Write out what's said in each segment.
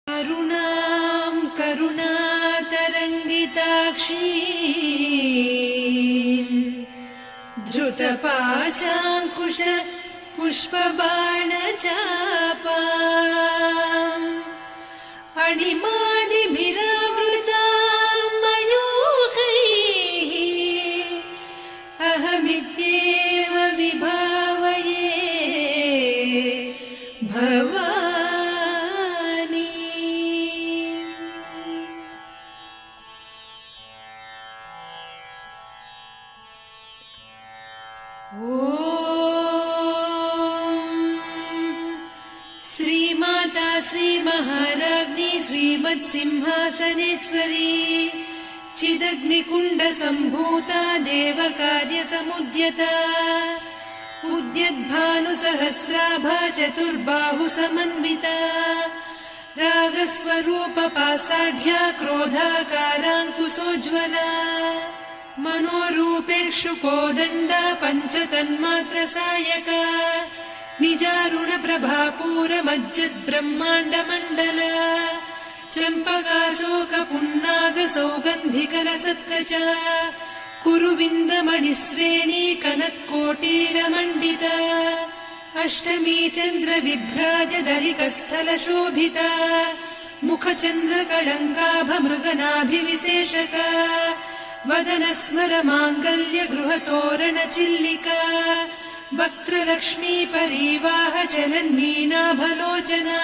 करुणां करुणातरङ्गिताक्षीं धृतपाशाङ्कुश पुष्पबाणचापाम् अणिमादिभिरावृतां मयूखैः अहमित्येव विभावये भवानी। श्रीमाता श्रीमहाराज्ञी श्रीमत्सिंहासनेश्वरी चिदग्निकुण्डसम्भूता देवकार्यसमुद्यता उद्यद्भानुसहस्राभा चतुर्बाहुसमन्विता रागस्वरूपपासाढ्या क्रोधाकाराङ्कुशोज्ज्वला मनोरूपेक्षु कोदण्डा पञ्चतन्मात्रसायका निजारुणप्रभापूरमज्जद्ब्रह्माण्डमण्डल चम्पकाशोकपुन्नागसौगन्धिकलसत्कचा कुरुविन्दमणिश्रेणी कनत्कोटीरमण्डिता अष्टमी चन्द्रविभ्राजदलिकस्थलशोभिता मुखचन्द्रकळङ्काभमृगनाभिविशेषका वदनस्मरमाङ्गल्यगृहतोरणचिल्लिका वक्त्रलक्ष्मी परिवाह चलन्मीनाभलोचना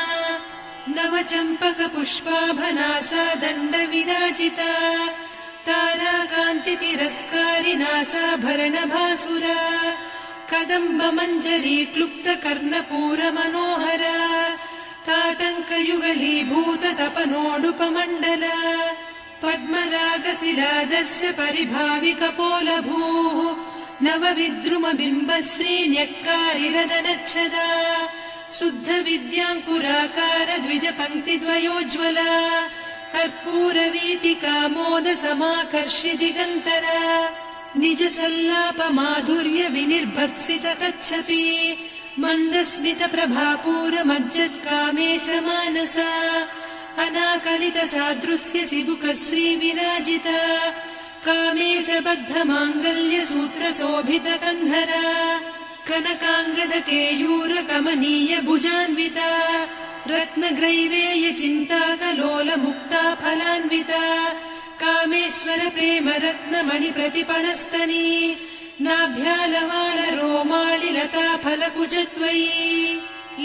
नवचम्पकपुष्पाभनासा दण्डविराजिता ताराकान्तितिरस्कारिनासाभरणभासुरा कदम्बमञ्जरी क्लुप्तकर्णपूरमनोहरा ताटङ्कयुगलीभूततपनोडुपमण्डला पद्मरागशिरादर्श परिभाविकपोलभूः नवविद्रुमबिम्बश्रीन्यक्कारिरदनच्छदा शुद्धविद्याङ्कुराकार द्विजपङ्क्तिद्वयोज्ज्वला कर्पूरवीटिकामोदसमाकर्षि दिगन्तरा निजसल्लापमाधुर्यविनिर्भर्त्सितकच्छपि मन्दस्मितप्रभापूरमज्जत्कामेशमानसा अनाकलितसादृश्य चिबुकश्रीविराजिता कामेशबद्धमाङ्गल्यसूत्रशोभितकन्धरा कनकाङ्गदकेयूरकमनीय भुजान्विता रत्नग्रैवेयचिन्ताकलोलमुक्ता फलान्विता कामेश्वर प्रेमरत्नमणिप्रतिपणस्तनी नाभ्यालवालरोमालिलता फलकुचत्वयी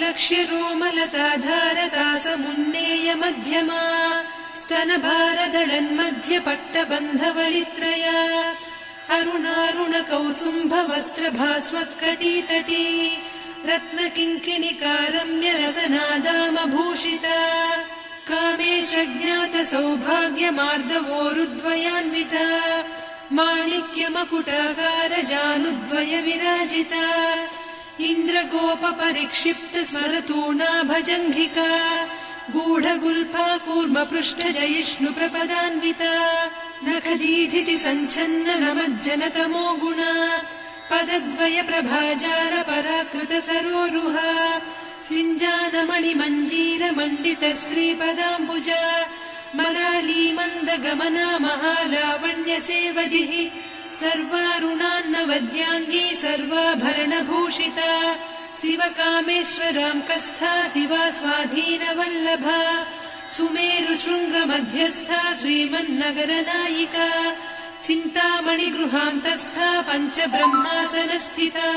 लक्ष्यरोमलताधारतासमुन्नेय मध्यमा स्तनभारदलन्मध्यपट्टबन्धवळित्रया अरुणारुणकौसुम्भवस्त्रभास्वत्कटीतटी रत्नकिङ्किणिकारम्यरसनादामभूषिता कामेशज्ञातसौभाग्यमार्दवोरुद्वयान्विता माणिक्यमकुटाकारजानुद्वय विराजिता इन्द्रगोपपरिक्षिप्तस्मरतूणाभजङ्घिका गूढगुल्फा कूर्मपृष्ठजयिष्णुप्रपदान्विता नखदीधिति सञ्छन्न नमज्जनतमो गुणा पदद्वयप्रभाजाल पराकृतसरोरुहा सिञ्जानमणिमञ्जीरमण्डितश्रीपदाम्बुजा मराळीमन्दगमना महालावण्यसेवधिः सर्वारुणान्नवद्याङ्गी सर्वाभरणभूषिता शिवकामेश्वराङ्कस्था शिवा स्वाधीनवल्लभा सुमेरुशृङ्गमध्यस्था श्रीमन्नगरनायिका चिन्तामणिगृहान्तस्था पञ्चब्रह्मासनस्थिता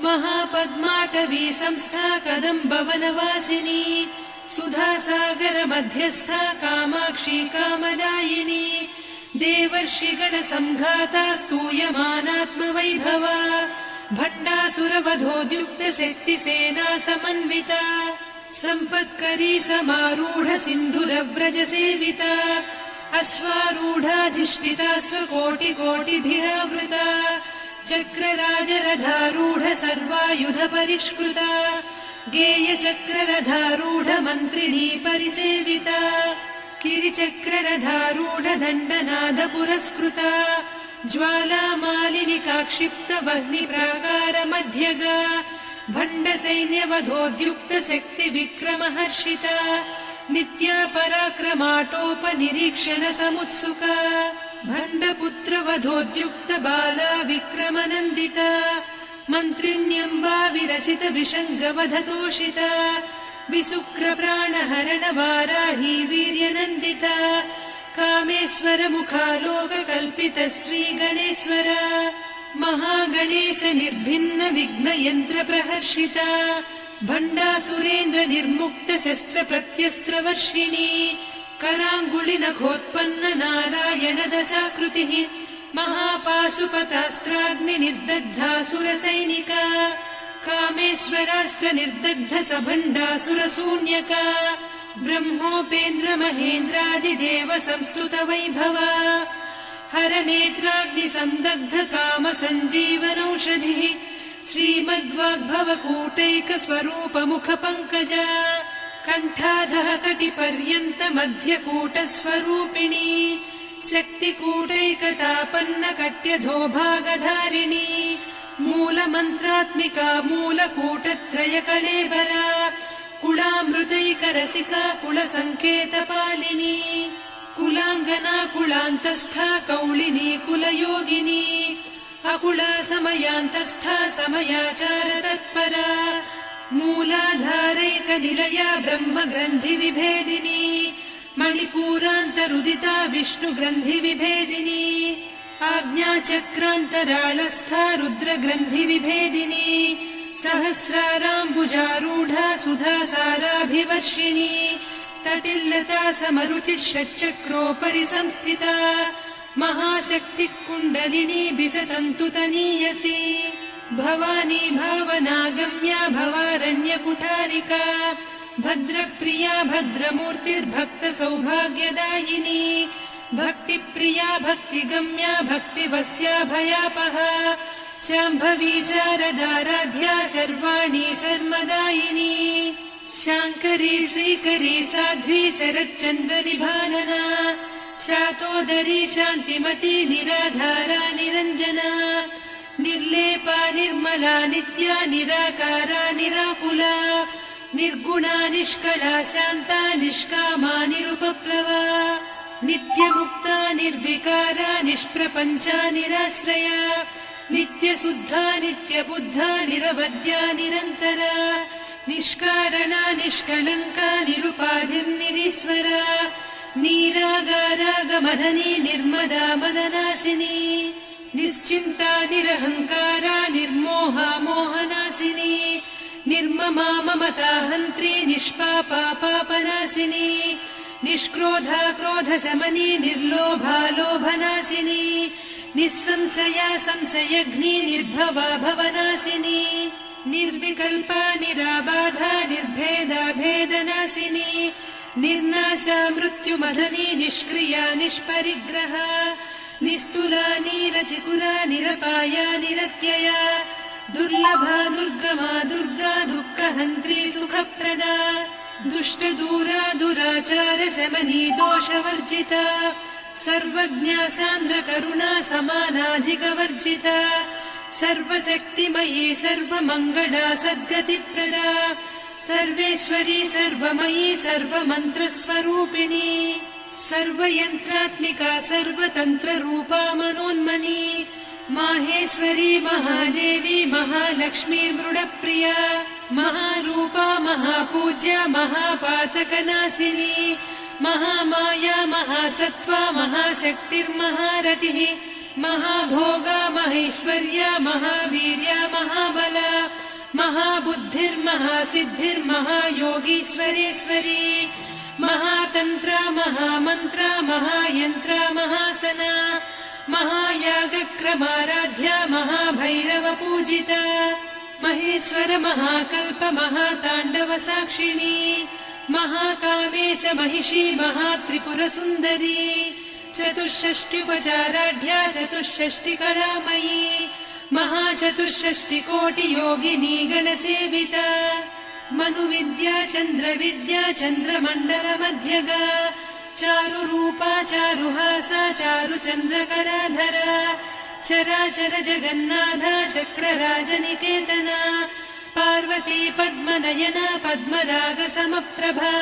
महापद्माटवी संस्था कदम्बवनवासिनी सुधासागरमध्यस्था कामाक्षी कामदायिनी देवर्षिगणसङ्घाता स्तूयमानात्मवैभवा भण्डासुरवधोद्युक्तशक्तिसेना समन्विता सम्पत्करी समारूढ सिन्धुरव्रजसेविता अश्वारूढाधिष्ठिता स्वकोटिकोटिभिरावृता चक्रराजरथारूढ सर्वायुधपरिष्कृता गेयचक्ररथारूढ मन्त्रिणी परिसेविता किरिचक्ररथारूढ दण्डनाद पुरस्कृता ज्वालामालिनिकाक्षिप्तवह्निप्राकारमध्यगा भण्डसैन्यवधोद्युक्तशक्तिविक्रमहर्षिता नित्या पराक्रमाटोपनिरीक्षण समुत्सुका भण्डपुत्रवधोद्युक्त बाला विक्रमनन्दिता मन्त्रिण्यम्बा विरचित विषङ्गवधतोषिता विसुक्रप्राणहरणवाराही वीर्यनन्दिता कामेश्वर मुखालोककल्पित श्रीगणेश्वर महागणेश निर्भिन्न विघ्नयन्त्र प्रहर्षिता भण्डासुरेन्द्र निर्मुक्त शस्त्र प्रत्यस्त्रवर्षिणी कराङ्गुलि नखोत्पन्न नारायण दशाकृतिः महापाशुपतास्त्राग्नि निर्दग्धासुरसैनिका कामेश्वरास्त्र निर्दग्ध सभण्डासुरशून्यका ब्रह्मोपेन्द्र महेन्द्रादिदेव संस्तुत वैभवा हरनेत्राग्नि सन्दग्ध काम सञ्जीवनौषधिः श्रीमद्वाग्भवकूटैक स्वरूप मुख पङ्कजा कण्ठाधः कटिपर्यन्त मध्यकूट स्वरूपिणी शक्तिकूटैकतापन्न कट्यधोभागधारिणी मूलमन्त्रात्मिका मूलकूटत्रय कळेबरा कुलामृतैकरसिका कुलसङ्केतपालिनी कुलाङ्गना कुलान्तस्था कौलिनी कुलयोगिनी अकुला समयान्तस्था समयाचार तत्परा मूलाधारैकनिलया ब्रह्मग्रन्थि विभेदिनी मणिपूरान्तरुदिता विष्णुग्रन्थि विभेदिनी आज्ञाचक्रान्तराळस्था रुद्रग्रन्थि विभेदिनी सहस्राराम्बुजारूढा सुधासाराभिवर्षिणी तटिल्लता समरुचिः षट्चक्रोपरि संस्थिता महाशक्तिः कुण्डलिनी बिसतन्तुतनीयसी भवानी भावनागम्या भवारण्यकुठारिका भद्रप्रिया भद्रमूर्तिर्भक्त सौभाग्यदायिनी भक्तिप्रिया भक्तिगम्या भक्तिवस्या भयापहा शाम्भवी शारदाराध्या सर्वाणि सर्वदायिनी शाङ्करी श्रीकरी साध्वी शरच्चन्द्रनिभानना शातोदरी शान्तिमती निराधारा निरञ्जना निर्लेपा निर्मला नित्या निराकारा निराकुला निर्गुणा निष्कला शान्ता निष्कामा निरुपप्लवा नित्यमुक्ता निर्विकारा निष्प्रपञ्चा निराश्रया नित्यशुद्धा नित्यबुद्धा निरवद्या निरन्तरा निष्कारणा निष्कलङ्का निरुपाधिर्निरीश्वरा नीरागारागमदनी निर्मदा मदनासिनी निश्चिन्ता निरहङ्कारा निर्मोहा मोहनासिनी निर्ममा ममता हन्त्री निष्पापा पापनासिनी निष्क्रोधा क्रोधशमनी निर्लोभा लोभनासिनी निस्संशया संशयघ्नी निर्भवा भवनासिनी निर्विकल्पा निराबाधा निर्भेदा भेदनासिनी निर्नाशा मृत्युमदनी निष्क्रिया निष्परिग्रहा निस्तुला नीरचिकुरा निरपाया निरत्यया दुर्लभा दुर्गमा दुर्गा दुःखहन्त्री सुखप्रदा दुष्टदूरा दुराचार शमनी दोषवर्जिता सर्वज्ञा सान्द्रकरुणा समानाधिकवर्जिता सर्वशक्तिमयी सर्वमङ्गला सद्गतिप्रदा सर्वेश्वरी सर्वमयी सर्वमन्त्रस्वरूपिणी सर्वयन्त्रात्मिका सर्वतन्त्ररूपा मनोन्मनी माहेश्वरी महादेवी महालक्ष्मी मृडप्रिया महारूपा महापूज्या महापातकनाशिनी महामाया महासत्त्वा महाशक्तिर्महारतिः महाभोगा महेश्वर्या महावीर्या महाबला महाबुद्धिर्महासिद्धिर्महायोगीश्वरेश्वरी महातन्त्रा महामन्त्रा महायन्त्रा महासना महायागक्रमाराध्या महाभैरवपूजिता महेश्वर महाकल्प महाताण्डव साक्षिणी महाकामेश महिषी महात्रिपुरसुन्दरी चतुष्षष्ट्युपचाराढ्या चतुष्षष्टिकलामयी महाचतुष्षष्टिकोटियोगिनी गणसेविता मनुविद्या चन्द्रविद्या चन्द्रमण्डलमध्यगा चारुरूपा चारुहासा चारुचन्द्रकलाधरा चराचर जगन्नाथा चक्रराजनिकेतना पार्वती पद्मनयना पद्मरागसमप्रभा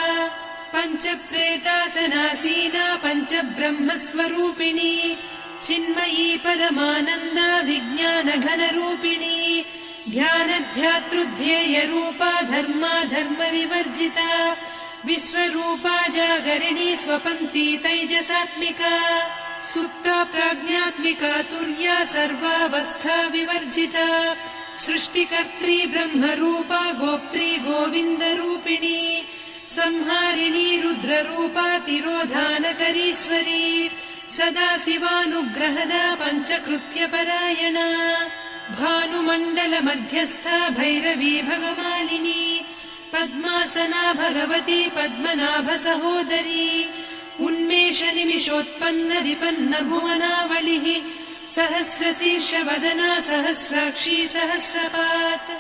पञ्चप्रेतासनासीना पञ्चब्रह्मस्वरूपिणी चिन्मयी परमानन्दा विज्ञानघनरूपिणी ध्यानध्यातृध्येयरूपा धर्मा धर्मविवर्जिता विश्वरूपा जागरिणी स्वपन्ती तैजसात्मिका सुप्ता प्राज्ञात्मिका तुर्या सर्वावस्था विवर्जिता सृष्टिकर्त्री ब्रह्मरूपा गोप्त्री गोविन्दरूपिणी संहारिणी रुद्ररूपा तिरोधानकरीश्वरी सदा शिवानुग्रहदा पञ्चकृत्यपरायणा भानुमण्डलमध्यस्था भैरवी भगमालिनी पद्मासना भगवती पद्मनाभसहोदरी उन्मेषनिमिषोत्पन्न विपन्न भुवनावलिः सहस्रशीर्षवदना सहस्राक्षी सहस्रपात्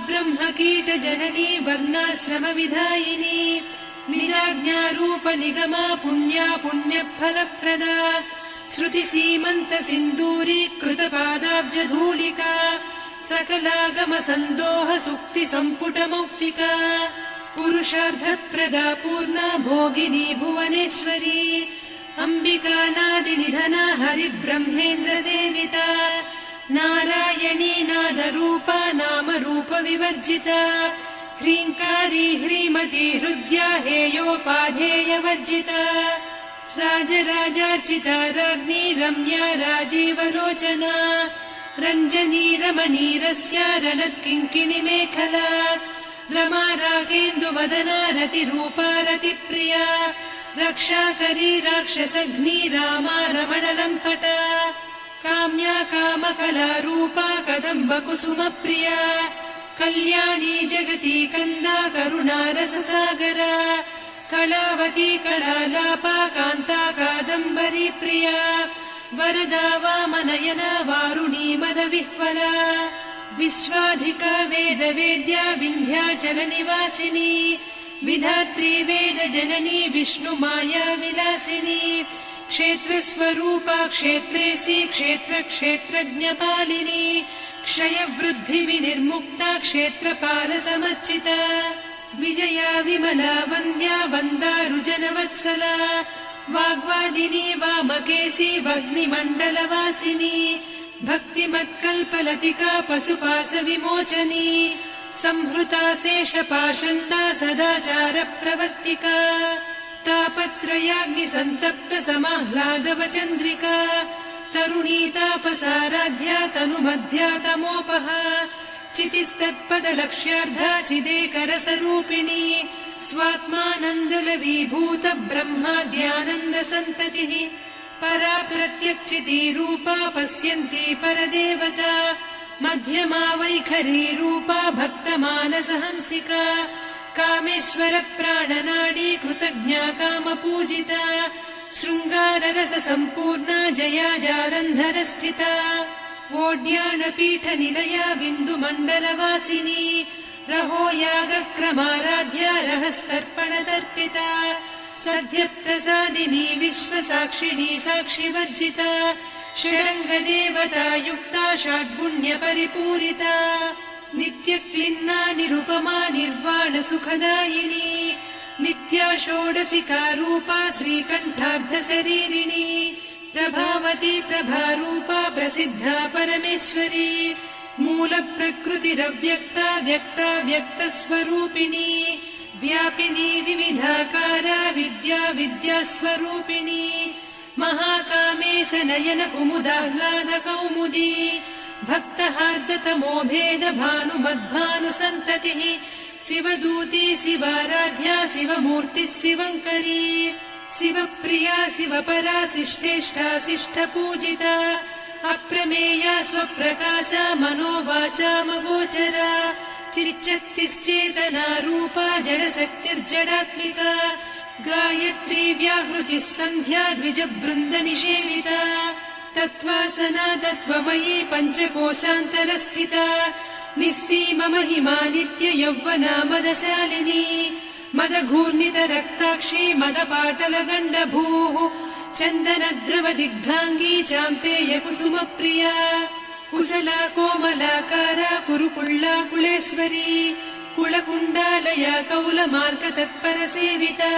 ब्रह्मकीटजननी वर्णाश्रमविधायिनी निजाज्ञारूपनिगमा पुण्या पुण्यफलप्रदा श्रुतिसीमन्तसिन्दूरीकृतपादाब्जधूलिका सकलागमसन्दोह सुक्तिसम्पुटमौक्तिका पुरुषार्थप्रदा पूर्णा भोगिनी भुवनेश्वरी अम्बिकानादिनिधना हरिब्रह्मेन्द्रसेविता नारायणी नादरूपा नामरूपविवर्जिता ह्रीङ्कारी ह्रीमती हृद्या हेयोपाधेयवर्जिता राजराजार्चिता राज्ञी रम्या राजीवलोचना रञ्जनी रमणीरस्या रणत्किङ्किणिमेखला रमा रागेन्दुवदना रतिरूपा रतिप्रिया रक्षाकरी राक्षसघ्नी रामा रमणलम्पटा काम्या कामकलारूपा कदम्बकुसुमप्रिया कल्याणी जगती कन्दा करुणारससागरा कलावती कलालापा कान्ता कादम्बरी प्रिया वरदा वामनयना वारुणी मदविह्वला विश्वाधिका वेदवेद्या विन्ध्याचलनिवासिनी विधात्री वेदजननी विष्णुमाया विलासिनी क्षेत्रस्वरूपा क्षेत्रेसी क्षेत्रक्षेत्रज्ञपालिनी क्षयवृद्धिविनिर्मुक्ता क्षेत्रपालसमर्चिता विजया विमला वन्द्या वन्दारुजनवत्सला वाग्वादिनी वामकेशी वह्निमण्डलवासिनी भक्तिमत्कल्पलतिका पशुपाशविमोचनी संहृता शेषपाषण्डा सदाचारप्रवर्तिका तापत्रयाग्निसन्तप्त समाह्लादवचन्द्रिका तरुणी तापसाराध्या तनुमध्या तमोपहा चितिस्तत्पदलक्ष्यार्धा चिदेकरसरूपिणी स्वात्मानन्दलवीभूत ब्रह्माद्यानन्दसन्ततिः परा प्रत्यक्षितीरूपा पश्यन्ती परदेवता मध्यमा वैखरी रूपा भक्तमानसहंसिका कामेश्वर प्राणनाडी कृतज्ञा कामपूजिता शृङ्गाररस सम्पूर्णा जया जालन्धरस्थिता वोड्याणपीठनिलया बिन्दुमण्डलवासिनी रहो यागक्रमाराध्या रहस्तर्पणतर्पिता सद्यप्रसादिनी विश्वसाक्षिणी साक्षिवर्जिता षडङ्गदेवता युक्ता षड्गुण्यपरिपूरिता नित्यक्लिन्ना निरुपमा निर्वाणसुखदायिनी नित्या षोडशिका रूपा श्रीकण्ठार्धशरीरिणी प्रभावती प्रभारूपा प्रसिद्धा परमेश्वरी मूलप्रकृतिरव्यक्ता व्यक्ता व्यक्तस्वरूपिणी व्यापिनी विविधाकारा विद्या विद्यास्वरूपिणी महाकामेश नयन कुमुदाह्लाद कौमुदी भक्तहार्दतमो भेद भानुमद्भानुसन्ततिः शिवदूती शिवाराध्या शिवमूर्तिः शिवङ्करी शिवप्रिया शिवपरा शिष्टेष्टा शिष्टपूजिता अप्रमेया स्वप्रकाशा मनोवाचामगोचरा चिच्चक्तिश्चेतना रूपा जडशक्तिर्जडात्मिका गायत्री व्याहृतिः सन्ध्या द्विजबृन्दनिषेविता तत्त्वासना तत्त्वमयी पञ्चकोशान्तरस्थिता निस्सीम महिमा नित्य यौवना मदशालिनी मदघूर्णितरक्ताक्षी मदपाटलगण्डभूः चन्दनद्रवदिग्धाङ्गी चाम्पेय कुसुमप्रिया कुशला कोमलाकारा कुरुकुळ्ळा कुलेश्वरी कुलकुण्डालया कौलमार्गतत्परसेविता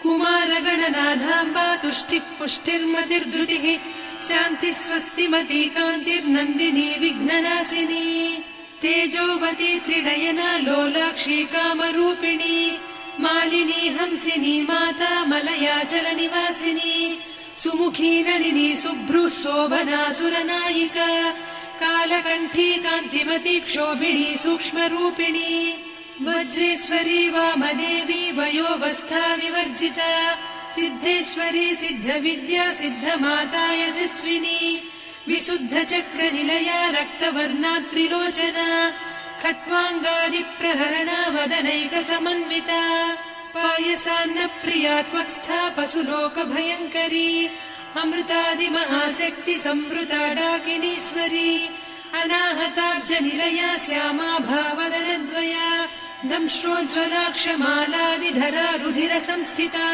कुमारगणनाथाम्बा तुष्टिः पुष्टिर्मतिर्धृतिः शान्तिः स्वस्तिमती कान्तिर्नन्दिनी विघ्ननाशिनी तेजोवती त्रिनयना लोलाक्षी कामरूपिणी मालिनी हंसिनी माता मलयाचलनिवासिनी सुमुखी नलिनी शुभ्रुः शोभना सुरनायिका कालकण्ठी कान्तिमती क्षोभिणी सूक्ष्मरूपिणी वज्रेश्वरी वामदेवी वयोवस्था विवर्जिता सिद्धेश्वरी सिद्धविद्या सिद्धमाता यशस्विनी विशुद्धचक्रनिलया रक्तवर्णा त्रिलोचना खट्वाङ्गादिप्रहरणा वदनैकसमन्विता पायसान्नप्रिया त्वक्स्था पशुलोकभयङ्करी अमृतादिमहाशक्ति संवृता डाकिनीश्वरी अनाहताब्जनिलया श्यामा भावदनद्वया दंष्ट्रोज्ज्वलाक्षमालादिधरा रुधिरसंस्थिता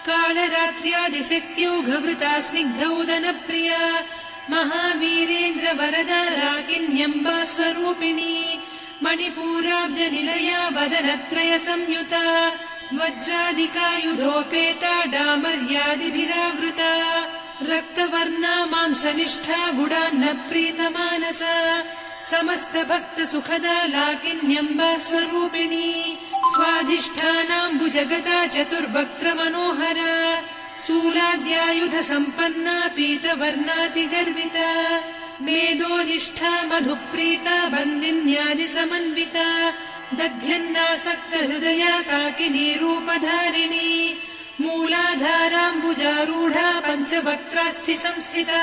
कालरात्र्यादिशक्त्यौघवृता स्निग्धौदनप्रिया महावीरेन्द्रवरदा राकिन्यम्बा स्वरूपिणी मणिपूराब्जनिलया वदनत्रय संयुता वज्रादिकायुधोपेता डामर्यादिभिरावृता रक्तवर्णा मांसनिष्ठा गुडान्नप्रीतमानसा समस्तभक्तसुखदा लाकिन्यम्बा स्वरूपिणी स्वाधिष्ठानाम्बुजगदा चतुर्वक्त्रमनोहरा शूलाद्यायुधसम्पन्ना पीतवर्णातिगर्विता मेदोनिष्ठा मधुप्रीता बन्दिन्यादिसमन्विता दध्यन्नासक्तहृदया काकिनी रूपधारिणी मूलाधाराम्बुजारूढा पञ्चवक्त्रास्थि संस्थिता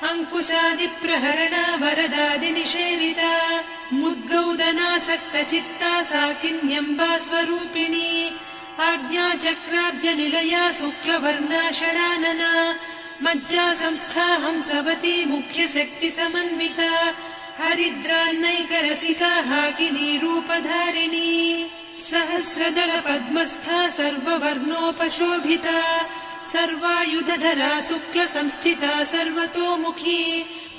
अङ्कुशादिप्रहरणा वरदादिनिषेविता मुद्गौदनासक्तचित्ता साकिन्यम्बा स्वरूपिणी आज्ञाचक्राब्जनिलया शुक्लवर्णा षडानना मज्जा संस्था हंसवती मुख्यशक्तिसमन्विता हरिद्रान्नैकरसिका हाकिनी रूपधारिणी सहस्रदल पद्मस्था सर्ववर्णोपशोभिता सर्वायुधधरा शुक्लसंस्थिता सर्वतोमुखी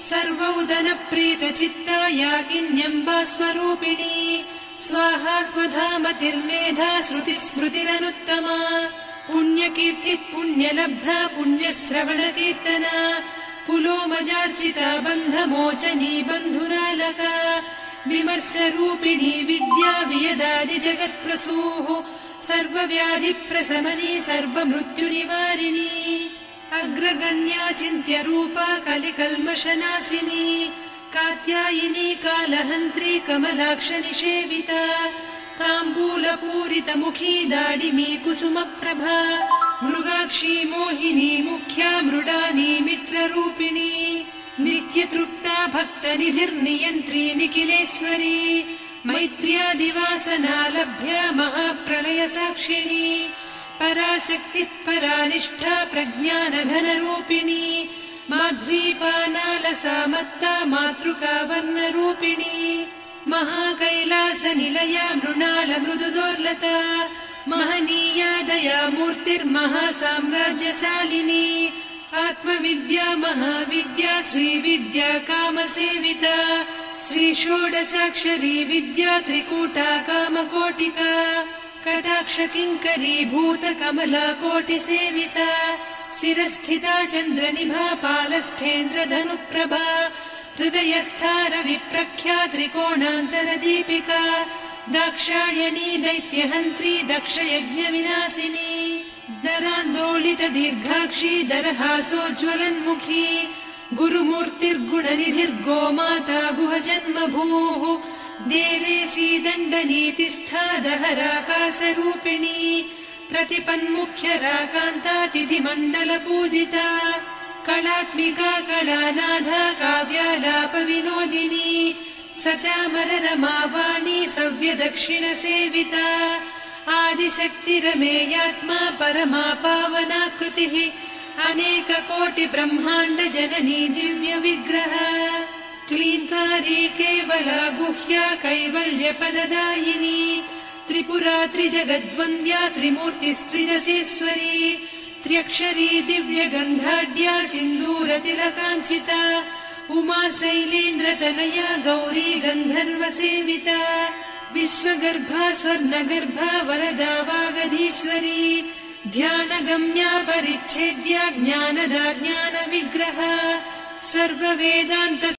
सर्वौदनप्रीतचित्ता याकिन्यम्बा स्वरूपिणी स्वाहा स्वधामतिर्मेधा श्रुतिस्मृतिरनुत्तमा पुण्यकीर्तिः पुण्यलब्धा पुण्यश्रवणकीर्तना पुलोमजार्चिता बन्धमोचनी बन्धुरालका विमर्शरूपिणी विद्या वियदादिजगत्प्रसूः सर्वव्याधिप्रशमनी सर्वमृत्युनिवारिणी अग्रगण्या चिन्त्यरूपा कलिकल्मषनाशिनी कात्यायिनी कालहन्त्री कमलाक्षनिषेविता ताम्बूलपूरितमुखी दाडिमी कुसुमप्रभा मृगाक्षी मोहिनी मुख्या मृडानी मित्ररूपिणी नित्यतृप्ता भक्तनिधिर्नियन्त्री निखिलेश्वरी मैत्र्यादिवासना लभ्या महाप्रलयसाक्षिणी पराशक्तिः परानिष्ठा प्रज्ञानघनरूपिणी माध्वीपानालसा मत्ता मातृका वर्णरूपिणी महाकैलासनिलया मृणालमृदुदोर्लता महनीया दया मूर्तिर्महासाम्राज्यशालिनी आत्मविद्या महाविद्या श्रीविद्या कामसेविता श्रीषोडशाक्षरी विद्या त्रिकूटा कामकोटिका कटाक्षकिङ्करी भूतकमला कोटिसेविता शिरस्थिता चन्द्रनिभा पालस्थेन्द्रधनुप्रभा हृदयस्था रविप्रख्या त्रिकोणान्तरदीपिका दाक्षायणी दैत्यहन्त्री दक्षयज्ञविनाशिनी दरान्दोलित दीर्घाक्षी दरहासोज्ज्वलन्मुखी गुरुमूर्तिर्गुणनिधिर्गोमाता गुहजन्मभूः देवेशी दण्डनीतिस्था दहराकाशरूपिणी प्रतिपन्मुख्यराकान्ता तिथिमण्डलपूजिता कलात्मिका कलानाधा काव्यालापविनोदिनी सचामररमावाणी सव्यदक्षिणसेविता आदिशक्तिरमेयात्मा परमा पावनाकृतिः अनेककोटिब्रह्माण्डजननी दिव्यविग्रह क्लीङ्कारी केवला गुह्या कैवल्यपददायिनी त्रिपुरा त्रिजगद्वन्द्या त्रिमूर्तिस्त्रिरसेश्वरी त्र्यक्षरी दिव्यगन्धाढ्या सिन्दूरतिलकाञ्चिता उमा शैलेन्द्रतनया गौरी गन्धर्वसेविता विश्वगर्भा स्वर्णगर्भा वरदा वागधीश्वरी ध्यानगम्या परिच्छेद्या ज्ञानदा ज्ञानविग्रहा सर्ववेदान्त